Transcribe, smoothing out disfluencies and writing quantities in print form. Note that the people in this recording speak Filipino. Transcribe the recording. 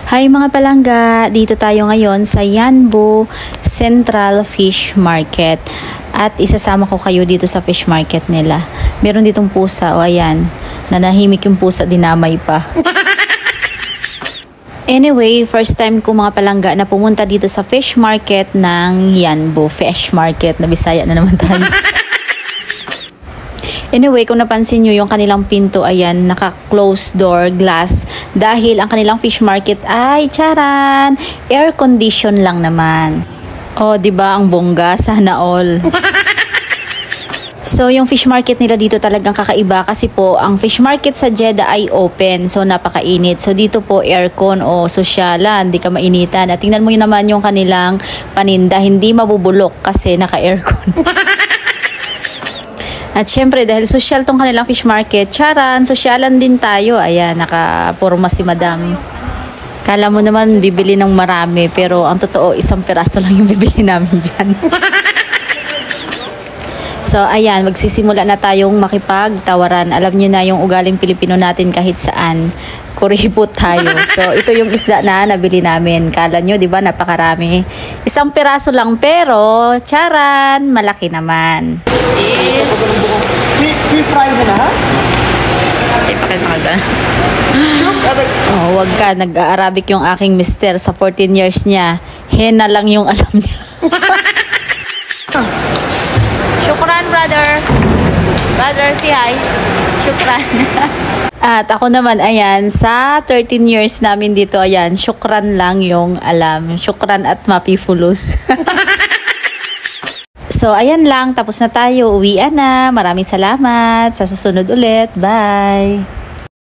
Hi mga palangga, dito tayo ngayon sa Yanbu Central Fish Market at isasama ko kayo dito sa fish market nila. Meron ditong pusa, o ayan, nanahimik yung pusa, dinamay pa. Anyway, first time ko mga palangga na pumunta dito sa fish market ng Yanbu Fish Market, na Bisaya na naman tayo. Anyway, kung napansin nyo yung kanilang pinto, ayan, naka-closed door glass dahil ang kanilang fish market ay, charan, air condition lang naman. Oh, 'di ba ang bongga, sana all. So, yung fish market nila dito talagang kakaiba kasi po, ang fish market sa Jeddah ay open. So, napakainit. So, dito po aircon o sosyalan, hindi ka mainitan. At tingnan mo yun naman yung kanilang paninda, hindi mabubulok kasi naka-aircon. At syempre, dahil social tong kanilang fish market, charan, sosyalan din tayo. Ayan, naka-porma si madam. Kala mo naman bibili ng marami, pero ang totoo, isang piraso lang yung bibili namin dyan. So, ayan, magsisimula na tayong makipagtawaran. Alam nyo na yung ugaling Pilipino natin kahit saan. Kuripot tayo. So, ito yung isda na nabili namin. Kala nyo, di ba, napakarami. Isang piraso lang, pero, charan, malaki naman. Fry mo na, ha? Ay, pakita ka dyan. Oh, wag ka. Nag-Arabic yung aking mister sa 14 years niya. Hena lang yung alam niya. Shukran, brother. Brother, say hi. Shukran. At ako naman, ayan, sa 13 years namin dito, ayan, shukran lang yung alam. Shukran at mapifulos. So, ayan lang. Tapos na tayo. Uwian na. Maraming salamat. Sa susunod ulit. Bye!